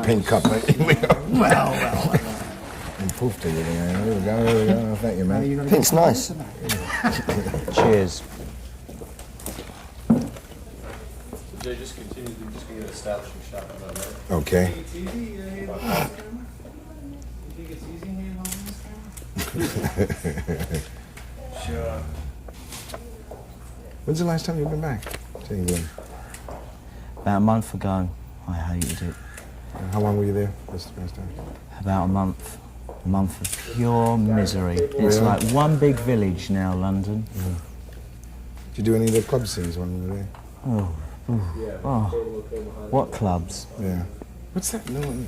pink cup. Well. And poof to you. There we go. Thank you, man. Pink's nice. Cheers. Jay, just continue. You're just going to get an establishing shot of that, right? Okay. It's easy. You think it's easy handling this camera? Sure. When's the last time you've been back to England? About a month ago. I hated it. How long were you there this last time? About a month. A month of pure misery. It's like one big village now, London. Mm. Did you do any of the club scenes when you were there? Oh, what clubs? Yeah. What's that new one?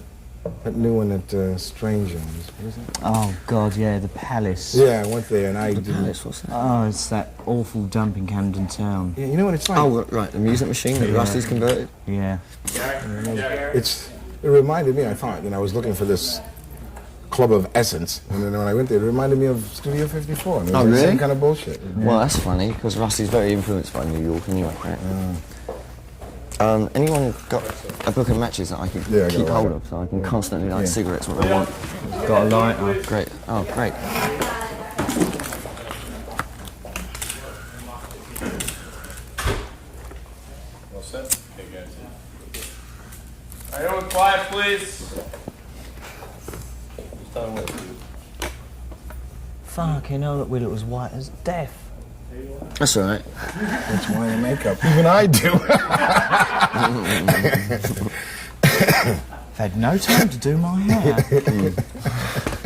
That new one at Stranger. What is it? Oh God, yeah, the Palace. Yeah, I went there and I didn't. Palace, what's that? Oh, it's that awful dump in Camden Town. Yeah, you know what it's like? Oh, right, the music machine that Rusty's converted. Yeah. It reminded me. I thought, I was looking for this club of essence, and then when I went there, it reminded me of Studio 54. And it was Oh, the same really? kind of bullshit. Well, that's funny, because Rusty's very influenced by New York anyway, right? Anyone got a book of matches that I can Yeah, I got keep a hold lighter. of so I can constantly light cigarettes when I want? Got a lighter. Great. Oh, great. All set? Okay, guys. Everyone quiet, please. Just tell me what to do. Fucking hell, that Will was white as death. That's all right. That's why I makeup. Even I do. I've had no time to do my hair.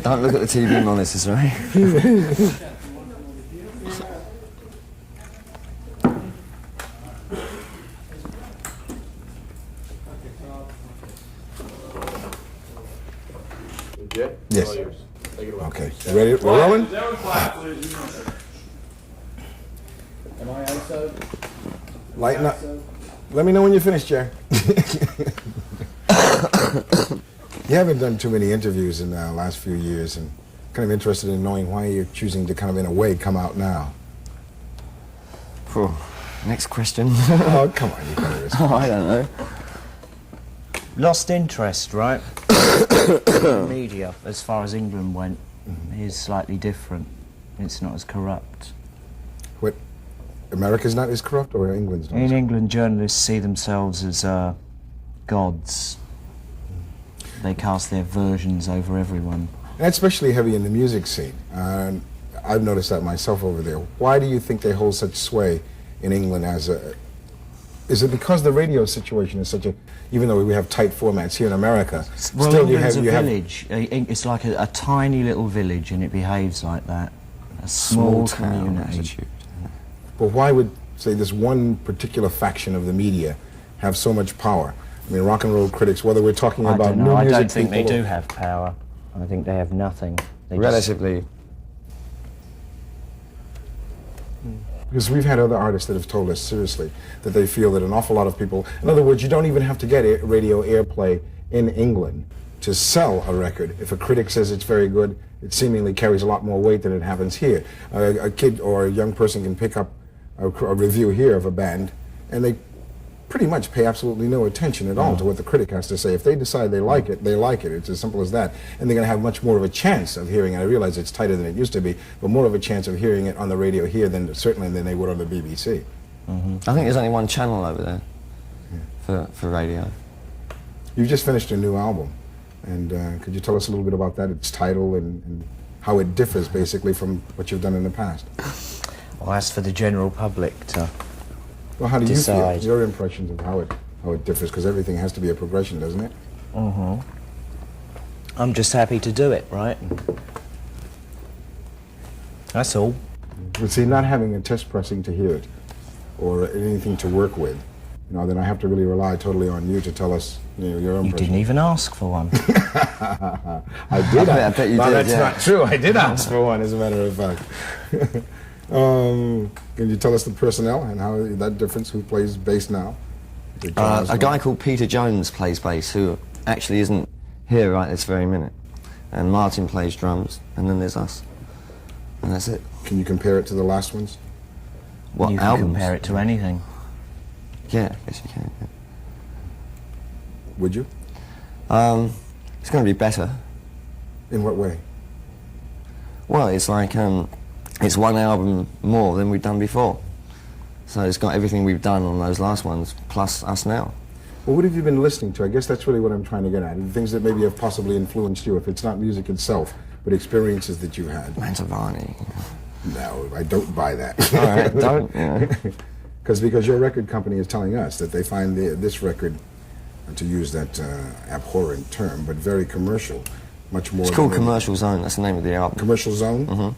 Don't look at the TV monitors, right? Jay? Yes. All yours. Take it away. Okay. You ready? We're rolling? Everyone quiet, please. Am I ISO? Lighten up. Let me know when you're finished, Jerry. You haven't done too many interviews in the last few years, and kind of interested in knowing why you're choosing to kind of, in a way, come out now. Phew. Next question. Oh, come on, you got to Oh, I don't know. Lost interest, right? Media, as far as England went, is slightly different. It's not as corrupt. What? America's not as corrupt, or England's not? In as England, journalists see themselves as gods. They cast their versions over everyone. And that's especially heavy in the music scene. I've noticed that myself over there. Why do you think they hold such sway in England as a... Is it because the radio situation is such a... Even though we have tight formats here in America, Well, still England's a village. It's like a tiny little village, and it behaves like that. A small town community. attitude. But why would, say, this one particular faction of the media have so much power? I mean, rock and roll critics, whether we're talking I about don't know. new I music don't think they people do or- have power. I think they have nothing. They just- Relatively. Because we've had other artists that have told us seriously that they feel that an awful lot of people, in other words, you don't even have to get radio airplay in England to sell a record. If a critic says it's very good, it seemingly carries a lot more weight than it happens here. A kid or a young person can pick up a review here of a band, and they pretty much pay absolutely no attention at all to what the critic has to say. If they decide they like it, they like it. It's as simple as that. And they're going to have much more of a chance of hearing it. I realize it's tighter than it used to be, but more of a chance of hearing it on the radio here than certainly than they would on the BBC. I think there's only one channel over there for radio. You've just finished a new album, and could you tell us a little bit about that, its title, and how it differs basically from what you've done in the past? Well, that's for the general public to... Well, how do you decide. feel? Your impressions of how it differs, because everything has to be a progression, doesn't it? I'm just happy to do it, right? That's all. But see, not having a test pressing to hear it, or anything to work with, then I have to really rely totally on you to tell us, your You impression. didn't even ask for one. I did. I bet you no, did, that's yeah. not true. I did ask for one, as a matter of fact. Can you tell us the personnel and how that difference? Who plays bass now? A guy called Peter Jones plays bass, who actually isn't here right this very minute. And Martin plays drums, and then there's us. And that's it. Can you compare it to the last ones? What, You can albums? compare it to anything. Yeah, I guess you can. Yeah. Would you? It's going to be better. In what way? Well, it's like, it's one album more than we've done before. So it's got everything we've done on those last ones, plus us now. Well, what have you been listening to? I guess that's really what I'm trying to get at. Things that maybe have possibly influenced you, if it's not music itself, but experiences that you had. Mantovani. No, I don't buy that. All right, don't, you know. Because your record company is telling us that they find this record, to use that abhorrent term, but very commercial, much more. It's called Commercial Zone, that's the name of the album. Commercial Zone? Mm-hmm.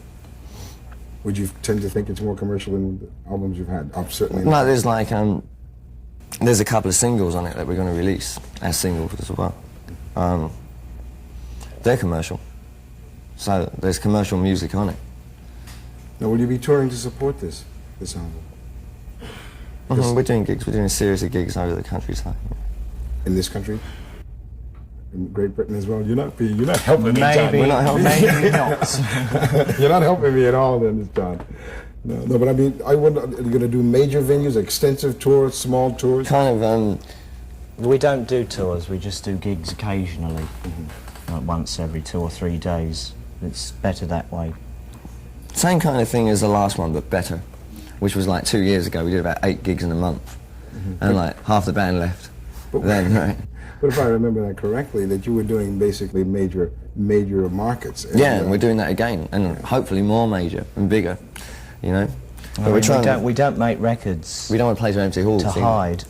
Would you tend to think it's more commercial than the albums you've had? Certainly not. No, there's like, there's a couple of singles on it that we're going to release as singles as well. They're commercial, so there's commercial music on it. Now, will you be touring to support this album? We're doing gigs, we're doing a series of gigs over the countryside. In this country? In Great Britain as well? You're not helping me, John. Maybe, We're not helping. maybe not. You're not helping me at all, then, John. No, but I mean, are you going to do major venues, extensive tours, small tours? Kind of, We don't do tours, we just do gigs occasionally. Like once every 2 or 3 days. It's better that way. same kind of thing as the last one, but better, which was like 2 years ago. We did about 8 gigs in a month, and like half the band left. But Then, right. But if I remember that correctly, that you were doing basically major markets. And, Yeah, and we're doing that again, and hopefully more major and bigger, you know. But we're trying. We don't make records We don't want to play to empty halls. to you know. hide.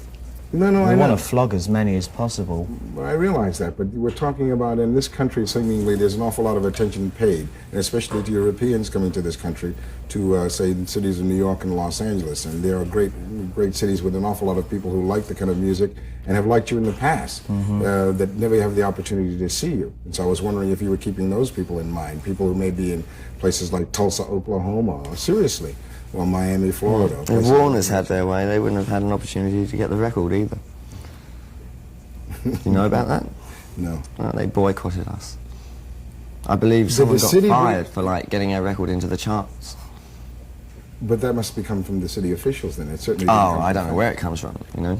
No, We I know. want to flog as many as possible. Well, I realize that, but we're talking about in this country, seemingly there's an awful lot of attention paid, and especially to Europeans coming to this country, to say the cities of New York and Los Angeles, and there are great cities with an awful lot of people who like the kind of music and have liked you in the past, that never have the opportunity to see you. And so I was wondering if you were keeping those people in mind, people who may be in places like Tulsa, Oklahoma, or seriously, or Miami, Florida. If Warner's had their way, they wouldn't have had an opportunity to get the record either. You know about that? No. Well, they boycotted us. I believe Did someone the got city fired for like getting our record into the charts. But that must become from the city officials then. It certainly. Oh, I don't know where it comes from, you know.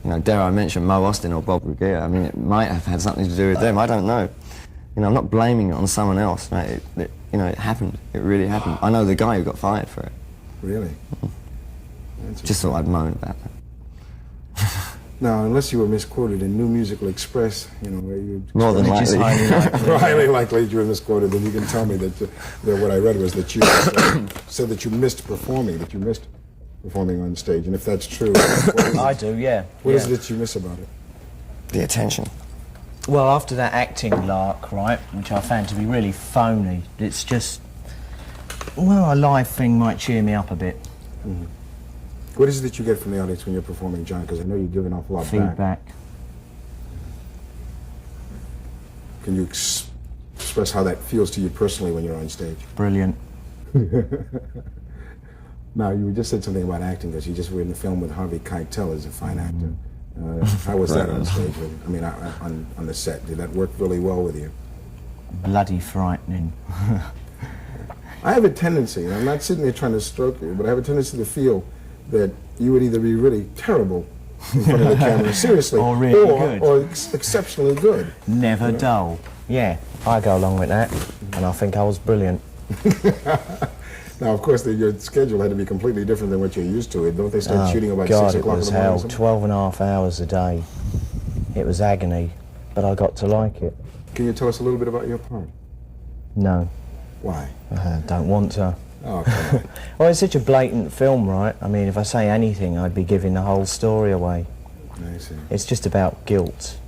You know, dare I mention Mo Austin or Bob Ruggier? I mean, it might have had something to do with them. I don't know. You know, I'm not blaming it on someone else. Right? You know, it happened. It really happened. I know the guy who got fired for it. Really? Just thought I'd moan about that. Now, unless you were misquoted in New Musical Express, you know, where you More than Which is likely. highly likely. highly likely you were misquoted, then you can tell me that what I read was that you said that you missed performing on stage, and if that's true, I do, yeah. what is yeah. it that you miss about it? The attention. Well, after that acting lark, right, which I found to be really phony, it's just, well, a live thing might cheer me up a bit. What is it that you get from the audience when you're performing, John? Because I know you give an awful lot back. Feedback. Can you express how that feels to you personally when you're on stage? Brilliant. Now, you just said something about acting, because you just were in the film with Harvey Keitel as a fine actor. How was that on stage? I mean, on the set, did that work really well with you? Bloody frightening. I have a tendency, and I'm not sitting there trying to stroke you, but I have a tendency to feel that you would either be really terrible in front of the camera, seriously, Or really good. or exceptionally good. Never dull. Yeah, I go along with that, and I think I was brilliant. Now, of course, your schedule had to be completely different than what you're used to. Don't they start shooting about God, 6 o'clock it was in the morning? hell. or something? 12 and a half hours a day. It was agony, but I got to like it. Can you tell us a little bit about your part? No, Why? don't want to. Oh, come on. Well, it's such a blatant film, right? I mean, if I say anything, I'd be giving the whole story away. I see. It's just about guilt.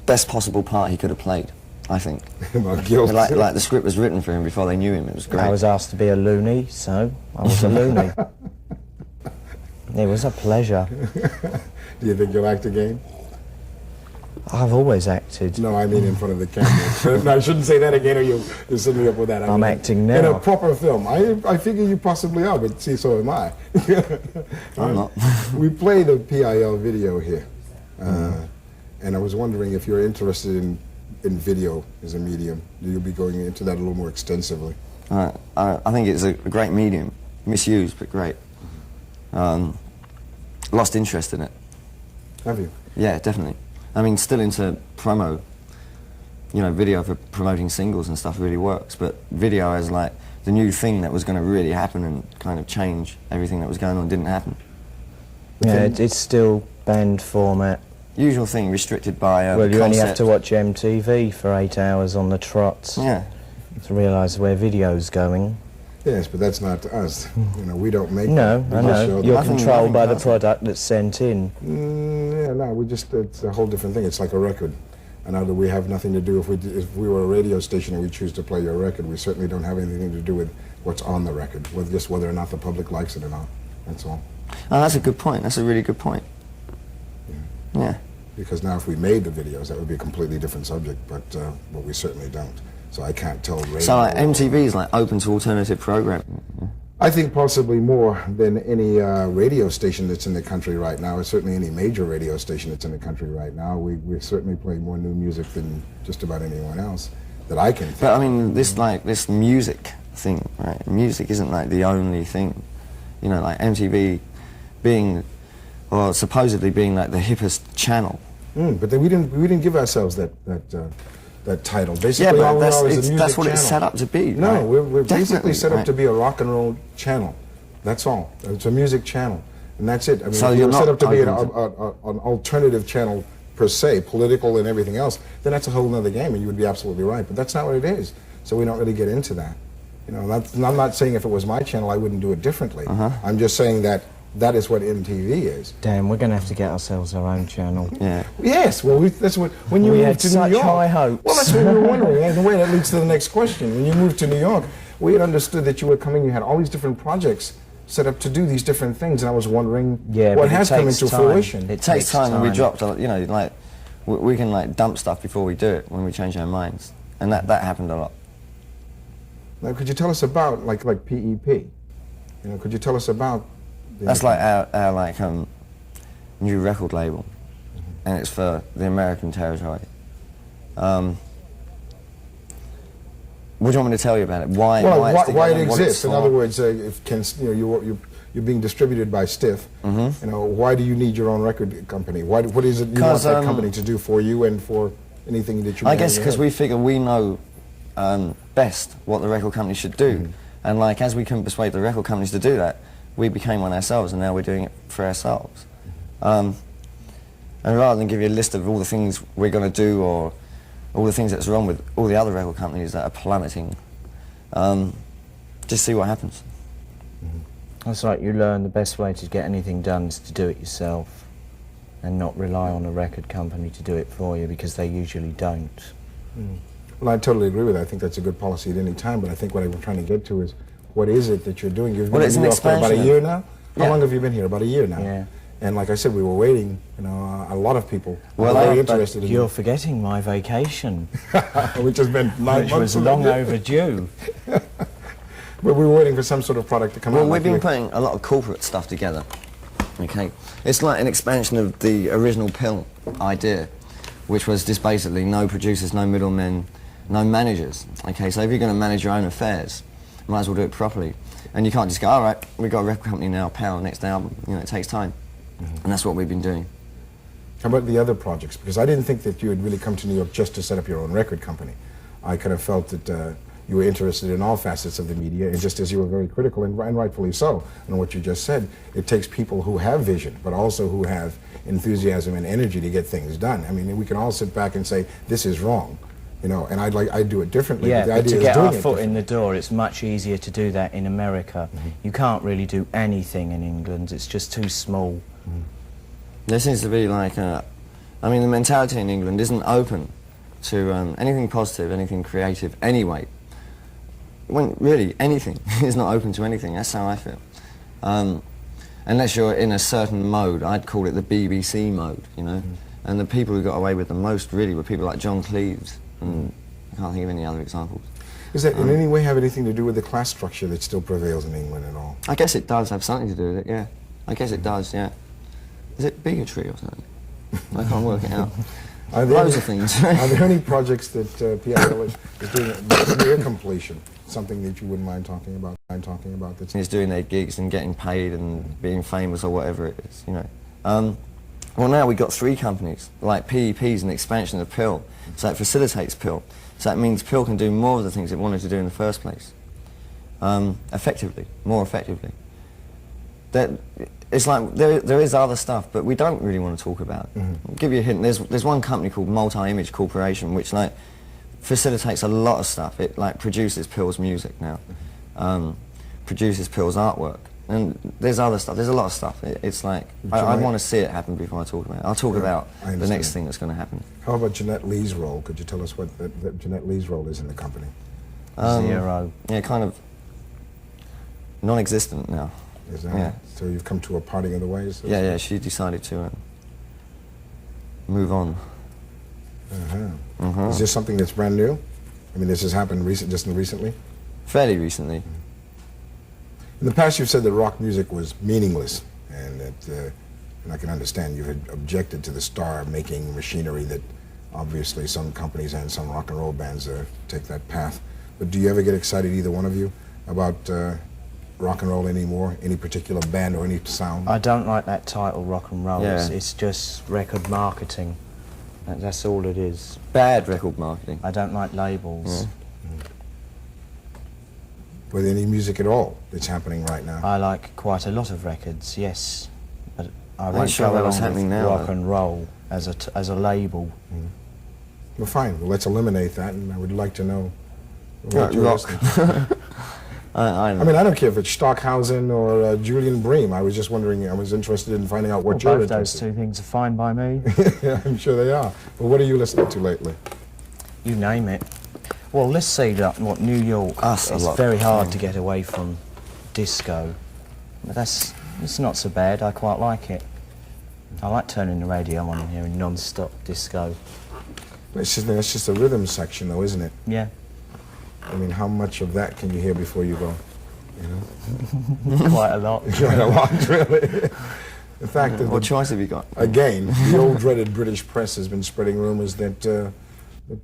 Best possible part he could have played, I think. About guilt. Like the script was written for him before they knew him. It was great. I was asked to be a loony, so I was a loony. It was a pleasure. Do you think you'll act again? I've always acted. No, I mean in front of the camera. No, I shouldn't say that again, or you'll set me up with that. I I'm mean, acting in a now. proper film. I figure you possibly are, but see, so am I. I'm not. We play the PIL video here, and I was wondering if you're interested in video as a medium. You'll be going into that a little more extensively. I think it's a great medium, misused but great. Lost interest in it. Have you? Yeah, definitely. I mean, still into promo. You know, video for promoting singles and stuff really works, but video as like the new thing that was going to really happen and kind of change everything that was going on didn't happen. Yeah, it's still band format. Usual thing, restricted by Well, you only have concept. to watch MTV for 8 hours on the trots Yeah. to realise where video's going. Yes, but that's not us. You know, we don't make No, that. I We just know. show You're them. controlled by the does. product that's sent in. Yeah, no, it's a whole different thing. It's like a record. And now that we have nothing to do, if we were a radio station and we choose to play your record, we certainly don't have anything to do with what's on the record, with just whether or not the public likes it or not. That's all. Oh, that's a good point. That's a really good point. Yeah. Because now if we made the videos, that would be a completely different subject, but we certainly don't. So I can't tell radio. So like MTV is like open to alternative programming. I think possibly more than any radio station that's in the country right now, or certainly any major radio station that's in the country right now. We certainly play more new music than just about anyone else that I can think. But I mean, this music thing, right? Music isn't like the only thing. You know, like MTV being, or supposedly being like the hippest channel. But then we didn't give ourselves that title. Basically, Yeah, all but we are is a music that's what channel. it's set up to be. No, right? we're basically Definitely, set up right. to be a rock and roll channel. That's all. It's a music channel, and that's it. I mean, So if we you're were set not up to be an open alternative channel per se, political and everything else, then that's a whole other game, and you would be absolutely right. But that's not what it is. So we don't really get into that. You know, I'm not saying if it was my channel, I wouldn't do it differently. I'm just saying that that is what MTV is. Damn, we're going to have to get ourselves our own channel. Yeah. Yes, well, that's what when you We moved had to such New York. high hopes. Well, that's what we were wondering. And the way that leads to the next question. When you moved to New York, we had understood that you were coming. You had all these different projects set up to do these different things, and I was wondering Yeah, what but it has come takes into time. fruition. It takes time, and we dropped, you know, like, we can like dump stuff before we do it when we change our minds. And that happened a lot. Now, could you tell us about like PEP? You know, could you tell us about? That's like our like new record label, and it's for the American territory. What do you want me to tell you about it? Why? Well, why, it's why it together, what it's exists. In for? other words, you're being distributed by Stiff. You know, why do you need your own record company? What is it you want 'Cause, that company to do for you and for anything that you? I have guess in your because head? we figure we know best what the record company should do, and like as we couldn't persuade the record companies to do that, we became one ourselves, and now we're doing it for ourselves. And rather than give you a list of all the things we're going to do or all the things that's wrong with all the other record companies that are plummeting, just see what happens. That's like you learn the best way to get anything done is to do it yourself and not rely on a record company to do it for you, because they usually don't. Well, I totally agree with that. I think that's a good policy at any time, but I think what I'm trying to get to is, what is it that you're doing? You've been Well, it's in an New York for about a expansion. year now? How Yeah. long have you been here? About a year now? Yeah. And like I said, we were waiting, you know, a lot of people Well, were very but interested in You're forgetting my vacation, which has been 9 which months was long ago. overdue. But we were waiting for some sort of product to come Well, out. we've like been putting a lot of corporate stuff together. Okay, it's like an expansion of the original Pill idea, which was just basically no producers, no middlemen, no managers. Okay, so if you're going to manage your own affairs, you might as well do it properly. And you can't just go, all right, we've got a record company now, power, next album. You know, it takes time. And that's what we've been doing. How about the other projects? Because I didn't think that you had really come to New York just to set up your own record company. I kind of felt that you were interested in all facets of the media, and just as you were very critical, and rightfully so, on what you just said, it takes people who have vision, but also who have enthusiasm and energy to get things done. I mean, we can all sit back and say, this is wrong, you know, and I'd do it differently. Yeah, the but idea to is get doing our it foot in differently. the door, it's much easier to do that in America. You can't really do anything in England, it's just too small. There seems to be like I mean, the mentality in England isn't open to anything positive, anything creative anyway. When really anything is not open to anything, that's how I feel. Unless you're in a certain mode, I'd call it the BBC mode, you know. And the people who got away with the most really were people like John Cleves, and I can't think of any other examples. Does that in any way have anything to do with the class structure that still prevails in England at all? I guess it does have something to do with it, yeah. I guess it does, yeah. Is it bigotry or something? I can't work it out. Are there Loads any- of things. Are there any projects that PIL is doing near completion? Something that you wouldn't mind talking about? Is doing their gigs and getting paid and being famous or whatever it is, you know. Well, now we've got 3 companies, like PEP is an expansion of Pill, so it facilitates Pill. So that means Pill can do more of the things it wanted to do in the first place, effectively, more effectively. It's like there is other stuff, but we don't really want to talk about it. I'll give you a hint. There's one company called Multi-Image Corporation, which like facilitates a lot of stuff. It like produces Pill's music now, produces Pill's artwork, and there's other stuff. There's a lot of stuff. It's like I want to see it happen before I talk about it. I'll talk about the next thing that's going to happen. How about Jeanette Lee's role? Could you tell us what Jeanette Lee's role is in the company? 0. Yeah, kind of non-existent now. Is that Yeah. so? You've come to a parting of the ways. Yeah, yeah. She decided to move on. Is this something that's brand new? I mean, this has happened just recently. Fairly recently. In the past, you've said that rock music was meaningless, and that, and I can understand you had objected to the star-making machinery that obviously some companies and some rock and roll bands take that path. But do you ever get excited, either one of you, about rock and roll anymore? Any particular band or any sound? I don't like that title, rock and roll. Yeah. It's just record marketing. That's all it is. Bad record marketing. I don't like labels. With any music at all that's happening right now? I like quite a lot of records, yes, but I I'm won't sure go that was along happening with now, rock though. and roll as a label. Well, fine. Well, let's eliminate that, and I would like to know what you're Rock. listening to. I I mean, I don't care if it's Stockhausen or Julian Bream. I was just wondering, I was interested in finding out what Well, you're both those interested in. 2 things are fine by me. Yeah, I'm sure they are. But what are you listening to lately? You name it. Well, let's see what New York. Us a It's lot. very hard to get away from disco, but it's not so bad. I quite like it. I like turning the radio on and hearing non-stop disco. That's just the rhythm section, though, isn't it? Yeah, I mean, how much of that can you hear before you go? You know, quite a lot. quite a lot, really. The fact that What choice have you got? again, the old dreaded British press has been spreading rumors that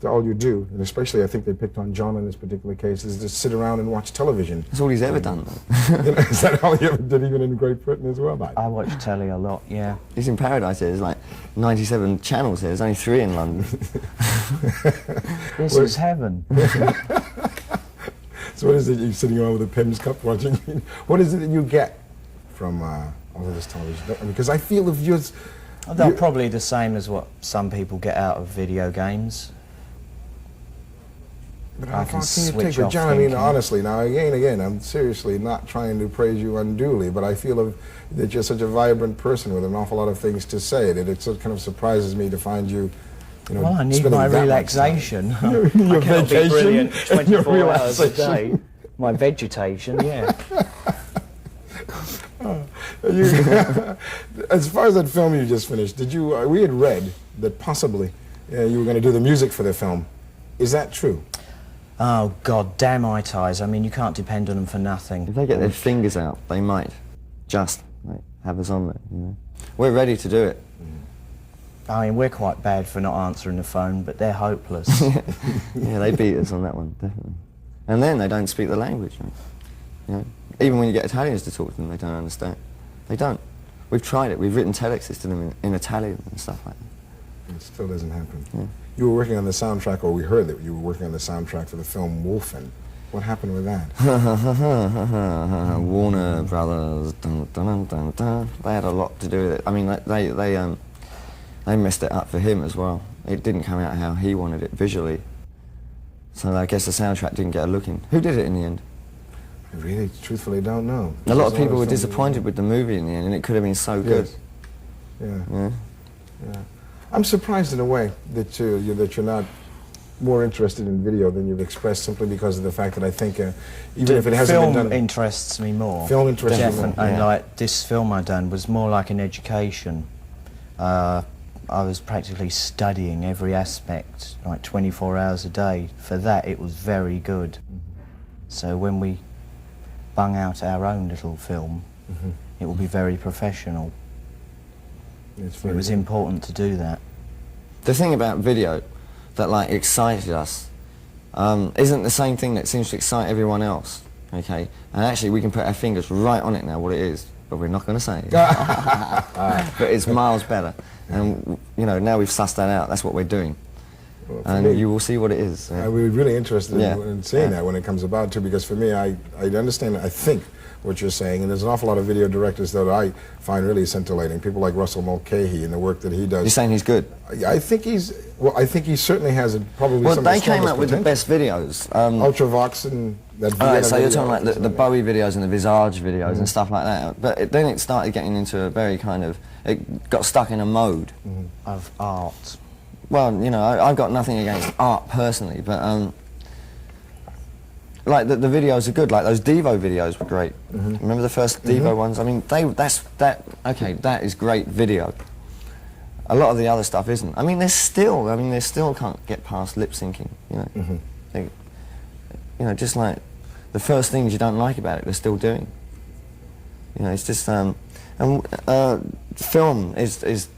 all you do, and especially I think they picked on John in this particular case, is just sit around and watch television. That's all he's ever done, though. You know, is that all he ever did, even in Great Britain as well, mate? I watch telly a lot. Yeah. He's in paradise here. There's like 97 channels here. There's only 3 in London. This is heaven. So what is it, you're sitting around with a Pim's cup watching? What is it that you get from all of this television? Because I feel if you're... They're probably the same as what some people get out of video games. But I how can far can you switch take it? off John, I mean, thinking. honestly, now, again, I'm seriously not trying to praise you unduly, but I feel that you're such a vibrant person with an awful lot of things to say that it sort of kind of surprises me to find you, you know, Well, I need spending my that much time. relaxation. Your I cannot be vacation brilliant and your 24 hours a day. relaxation. My vegetation, yeah. As far as that film you just finished, did you? We had read that possibly you were going to do the music for the film. Is that true? Oh, God, damn eyes. I mean, you can't depend on them for nothing. If they get their fingers out, they might just have us on there, you know. We're ready to do it. I mean, we're quite bad for not answering the phone, but they're hopeless. Yeah, they beat us on that one, definitely. And then they don't speak the language. You know? Even when you get Italians to talk to them, they don't understand. They don't. We've tried it. We've written telexes to them in Italian and stuff like that. It still doesn't happen. Yeah. You were working on the soundtrack, or we heard that you were working on the soundtrack for the film Wolfen. What happened with that? Warner Brothers, dun, dun, dun, dun, dun. They had a lot to do with it. I mean, they messed it up for him as well. It didn't come out how he wanted it visually. So I guess the soundtrack didn't get a look in. Who did it in the end? I really, truthfully, don't know. A lot of It's people were always something- disappointed with the movie in the end, and it could have been so good. Yes. Yeah. Yeah. Yeah. I'm surprised in a way that you're not more interested in video than you've expressed, simply because of the fact that I think even if it hasn't film been done, interests me more. Film interests you more, Definitely. yeah. Like this film I done was more like an education. I was practically studying every aspect, like 24 hours a day. For that, it was very good. So when we bung out our own little film, it will be very professional. it's It very was important to do that. The thing about video that like excited us isn't the same thing that seems to excite everyone else. okay? And actually we can put our fingers right on it now, what it is, but we're not going to say it. But it's miles better. And, you know, now we've sussed that out, that's what we're doing. Well, And me, you will see what it is. I'd be really interested Yeah. in seeing Yeah. that when it comes about too, because for me, I understand, I think, what you're saying, and there's an awful lot of video directors that I find really scintillating. People like Russell Mulcahy and the work that he does. You're saying he's good? I think I think he certainly has probably Well, some of they the came strongest up with the potential. best videos. Ultravox and that All right, Vienna so you're video. talking like the Bowie videos and the Visage videos and stuff like that. But then it started getting into a very kind of, it got stuck in a mode. Of art. Well, you know, I've got nothing against art personally, but like the videos are good. Like those Devo videos were great. Remember the first Devo ones? I mean, that is great video. A lot of the other stuff isn't. I mean, they still can't get past lip syncing. You know, they, you know, just like the first things you don't like about it, they're still doing. You know, it's just film is.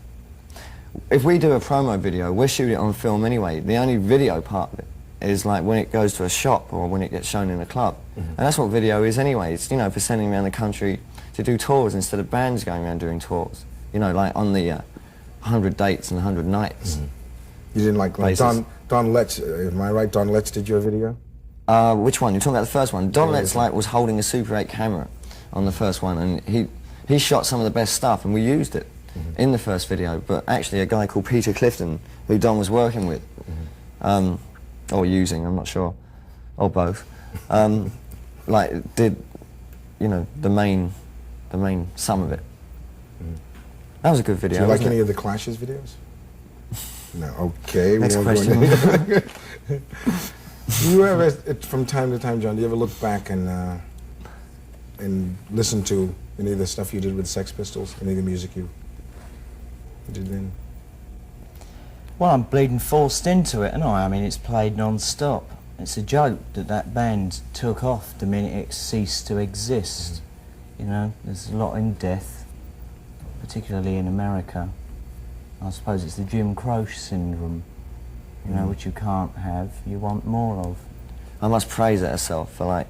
If we do a promo video, we're shooting it on film anyway. The only video part of it is like when it goes to a shop or when it gets shown in a club. And that's what video is anyway. It's, you know, for sending around the country to do tours instead of bands going around doing tours. You know, like on the 100 dates and 100 nights. You didn't like Basis. Don Letts, am I right? Don Letts did your video? Which one? You're talking about the first one. Don Yeah, Letts like was holding a Super 8 camera on the first one, and he shot some of the best stuff, and we used it in the first video. But actually, a guy called Peter Clifton, who Don was working with, or using, I'm not sure, or both, like did, you know, the main sum of it. That was a good video. Do you like wasn't any it? of the Clash's videos? No. Okay. Next we won't go question. into- Do you ever, from time to time, John, do you ever look back and listen to any of the stuff you did with Sex Pistols, any of the music you did then? Well, I'm bleeding forced into it, and I mean, it's played non-stop. It's a joke that that band took off the minute it ceased to exist. You know, there's a lot in death, particularly in America. I suppose it's the Jim Croce syndrome, you know, which you can't have, you want more of. I must praise herself for like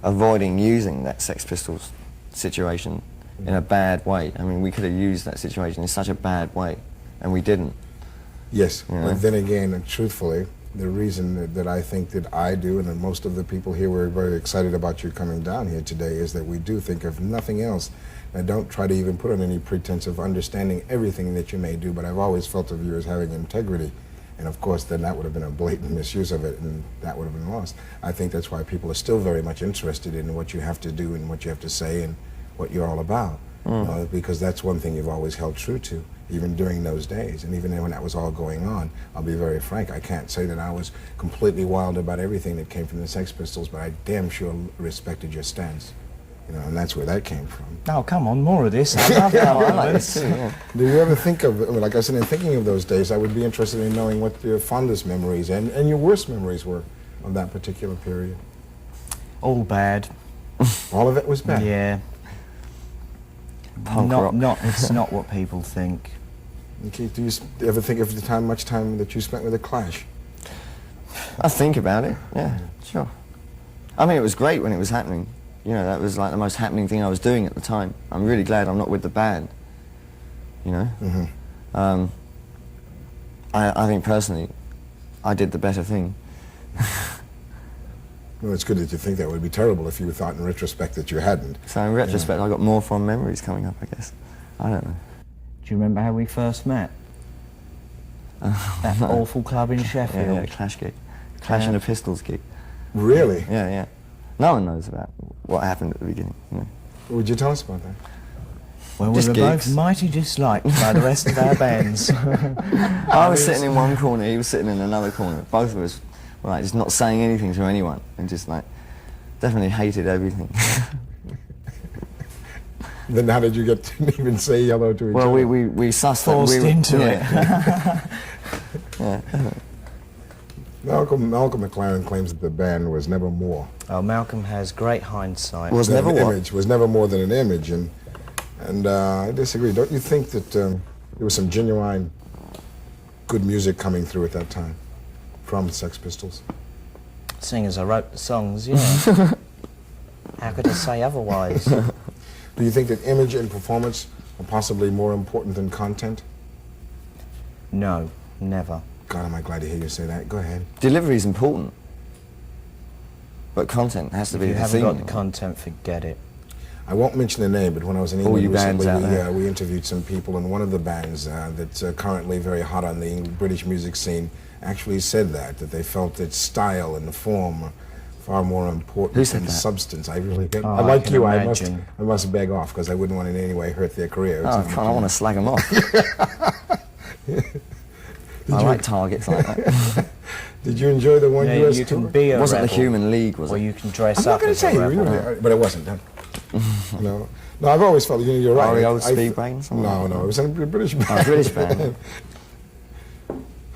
avoiding using that Sex Pistols situation in a bad way. I mean, we could have used that situation in such a bad way, and we didn't. Yes, Yeah. but then again, and truthfully, the reason that I think that I do, and that most of the people here were very excited about you coming down here today, is that we do think of nothing else. I don't try to even put on any pretense of understanding everything that you may do, but I've always felt of you as having integrity. And of course, then that would have been a blatant misuse of it, and that would have been lost. I think that's why people are still very much interested in what you have to do and what you have to say and what you're all about. Because that's one thing you've always held true to, even during those days. And even when that was all going on, I'll be very frank, I can't say that I was completely wild about everything that came from the Sex Pistols, but I damn sure respected your stance. You know, and that's where that came from. Oh, come on, more of this. I love that. I like this too, yeah. Do you ever think of, I mean, like I said, in thinking of those days, I would be interested in knowing what your fondest memories and your worst memories were of that particular period. All bad. All of it was bad. Yeah. Punk rock. It's not what people think. Okay, do you ever think of the much time that you spent with the Clash? I think about it, yeah, sure. I mean, it was great when it was happening. You know, that was like the most happening thing I was doing at the time. I'm really glad I'm not with the band, you know? I think personally, I did the better thing. Well, it's good that you think that. It would be terrible if you thought in retrospect that you hadn't. So in retrospect, I got more fond memories coming up, I guess. I don't know. Do you remember how we first met? That awful club in Sheffield. Yeah, Clash gig. Clash and the Pistols gig. Really? Yeah, yeah. No one knows about what happened at the beginning, you know? Would you tell us about that? Well, we Just were gigs. both mighty disliked by the rest of our bands. I was sitting in one corner, he was sitting in another corner. Both of us were like just not saying anything to anyone and just like definitely hated everything. Then how did you get to even say hello to each Well, other? we sussed that. Forced into it. Yeah. Malcolm McLaren claims that the band was never more. Oh, Malcolm has great hindsight. Was than never an what? image. Was never more than an image, and I disagree. Don't you think that there was some genuine good music coming through at that time from Sex Pistols? Seeing as I wrote the songs, yeah. How could I say otherwise? Do you think that image and performance are possibly more important than content? No, never. God, am I glad to hear you say that. Go ahead. Delivery is important, but content has to If be you the haven't thing. got the content, forget it. I won't mention the name, but when I was in All England you bands recently, out there. we interviewed some people, and one of the bands that's currently very hot on the British music scene actually said that they felt that style and the form are far more important Who said than that? substance. I really did. Oh, I like I can you, imagine. I must beg off, because I wouldn't want in any way hurt their career. Oh, It's I want to slag them off. I like targets like that. Did you enjoy the one Yeah, US you tour? can be It a wasn't the rebel, Human League, was or it? you can dress I'm not up going as to a say you, rebel. but it wasn't done. No, no, I've always felt, you're right. REO Speedwagon, something No, like no, that. it was a British band. Oh, British band.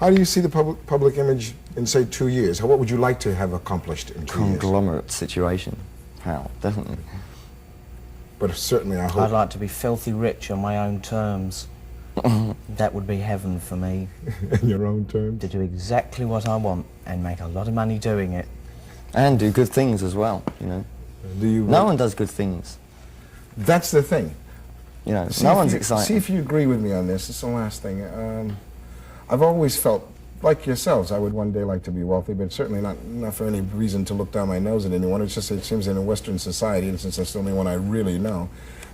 How do you see the public image in, say, 2 years? What would you like to have accomplished in 2 years? Conglomerate situation. How? Definitely. But certainly, I I'd hope. like to be filthy rich on my own terms. That would be heaven for me, In your own terms. to do exactly what I want and make a lot of money doing it. And do good things as well, you know. Do you? No one does good things. That's the thing. You know, See no if one's you- exciting. See if you agree with me on this. It's the last thing. I've always felt, like yourselves, I would one day like to be wealthy, but certainly not for any reason to look down my nose at anyone. It's just, it seems in a Western society, and since that's the only one I really know,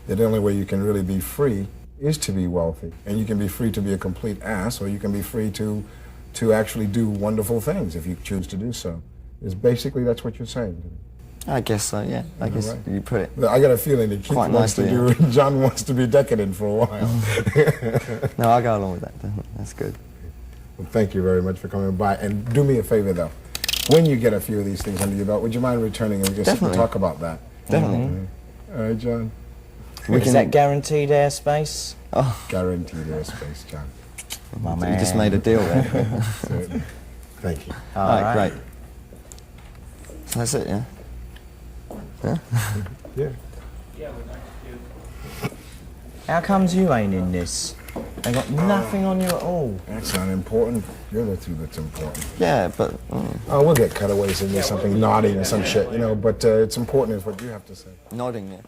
that the only way you can really be free is to be wealthy. And you can be free to be a complete ass, or you can be free to actually do wonderful things if you choose to do so. Is basically that's what you're saying. I guess so, yeah. I guess right. you put it. I got a feeling that Keith Quite wants to nicely, do, John wants to be decadent for a while. No, I'll go along with that, definitely. That's good. Well, thank you very much for coming by. And do me a favor, though. When you get a few of these things under your belt, would you mind returning and we just sit and Definitely. talk about that? Definitely. All right, John. Is that guaranteed airspace? Guaranteed airspace, John. My You man. just made a deal there. Certainly. Thank you. All right, great. So that's it, yeah? Yeah. How comes you ain't in this? They got nothing on you at all. That's not important. You're the two that's important. Yeah, but Oh, we'll get cutaways into something nodding or some shit, you know, but it's important is what you have to say. nodding, yeah.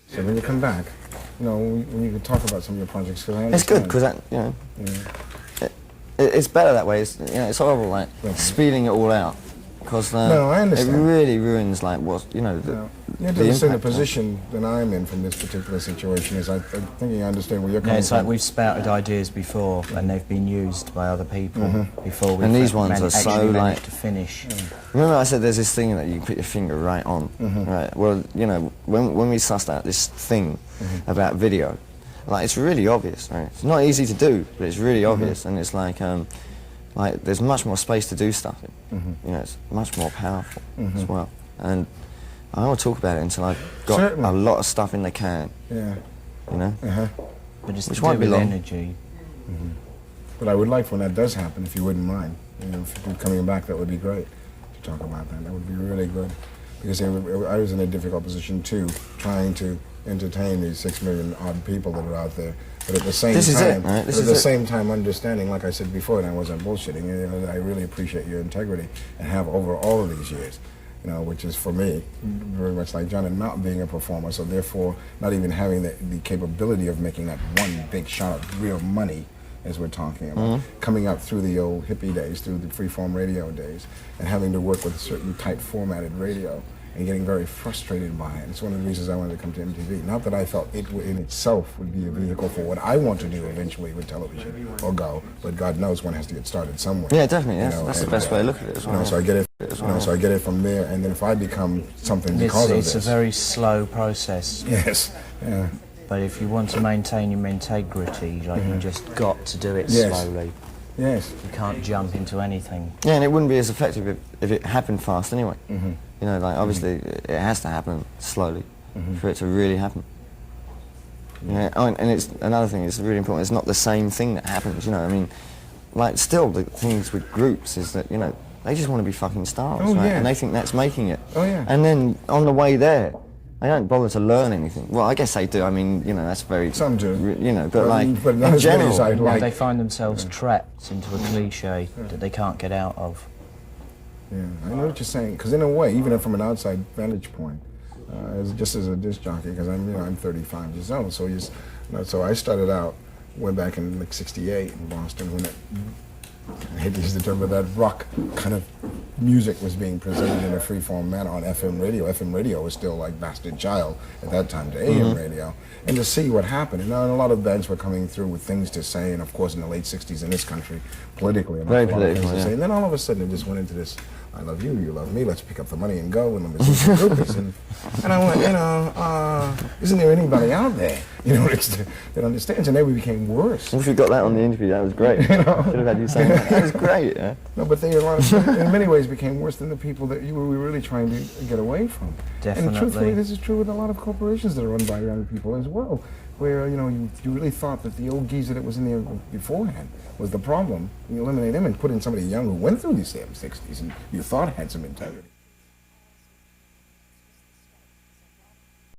So when you come back, you know, when you can talk about some of your projects, because I It's good, understand. because, you know, it's better that way. It's, you know, it's horrible, like, speeding it all out. Because No, I it understand. really ruins, like, what, you know, You have to the understand the impact on- position that I'm in from this particular situation is I'm thinking I understand where you're Yeah, coming it's like from. we've spouted ideas before and they've been used by other people before we've And these ones are so, actually like- managed to finish. Remember I said there's this thing that you put your finger right on, right? Well, you know, when we sussed out this thing about video, like, it's really obvious, right? It's not easy to do, but it's really obvious, and it's like there's much more space to do stuff in. You know, it's much more powerful as well. And I don't want to talk about it until I've got Certainly. a lot of stuff in the can, Yeah. you know? But it's Which to do won't be with long. energy. But I would like when that does happen, if you wouldn't mind, you know, if you're coming back, that would be great to talk about that. That would be really good. Because I was in a difficult position too, trying to entertain these 6 million odd people that are out there. But at the same This is it, time, right? This but at is the it. same time understanding, like I said before, and I wasn't bullshitting, you know, that I really appreciate your integrity and have over all of these years. You know, which is for me very much like John and not being a performer, so therefore not even having the capability of making that one big shot of real money, as we're talking about, coming up through the old hippie days, through the freeform radio days, and having to work with a certain tight formatted radio, and getting very frustrated by it. It's one of the reasons I wanted to come to MTV. Not that I felt it in itself would be a vehicle for what I want to do eventually with television or go, but God knows one has to get started somewhere. Yeah, definitely. You Yes. know, That's the and, best way to look at it as well. so I get it. So I get it from there, and then if I become something because of It's this, a very slow process. yes, yeah, But if you want to maintain your integrity, like you just got to do it Yes. slowly. yes, You can't jump into anything. Yeah, and it wouldn't be as effective if it happened fast anyway. Mm-hmm. You know, like obviously it has to happen slowly for it to really happen. Yeah, oh, and it's another thing. It's really important. It's not the same thing that happens. You know, I mean, like still the things with groups is that they just want to be fucking stars, Oh, right? yeah. And they think that's making it. Oh, yeah. And then on the way there, they don't bother to learn anything. Well, I guess they do. I mean, that's very. Some do. But like but not in as many as general. I'd like. They find themselves trapped into a cliche that they can't get out of. Yeah, I know what you're saying. Because in a way, even from an outside vantage point, just as a disc jockey, because I'm 35 years old, so I started out way back in like '68 in Boston when I hate to use the term, but that rock kind of music was being presented in a free-form manner on FM radio. FM radio was still like bastard child at that time to AM radio. And to see what happened, and a lot of bands were coming through with things to say, and of course in the late '60s in this country, politically, an Very awful lot of things political, to say. yeah. And then all of a sudden it just went into this, I love you, you love me, let's pick up the money and go, and let me see some groupies. And I went, isn't there anybody out there, that understands? And then we became worse. If we got that on the interview, that was great. Should have had you saying that. That was great. Yeah. No, but they in many ways became worse than the people that we were really trying to get away from. Definitely. And truthfully, this is true with a lot of corporations that are run by young people as well, where you really thought that the old geezer that was in there beforehand was the problem. You eliminate him and put in somebody young who went through these damn '60s and you thought had some integrity.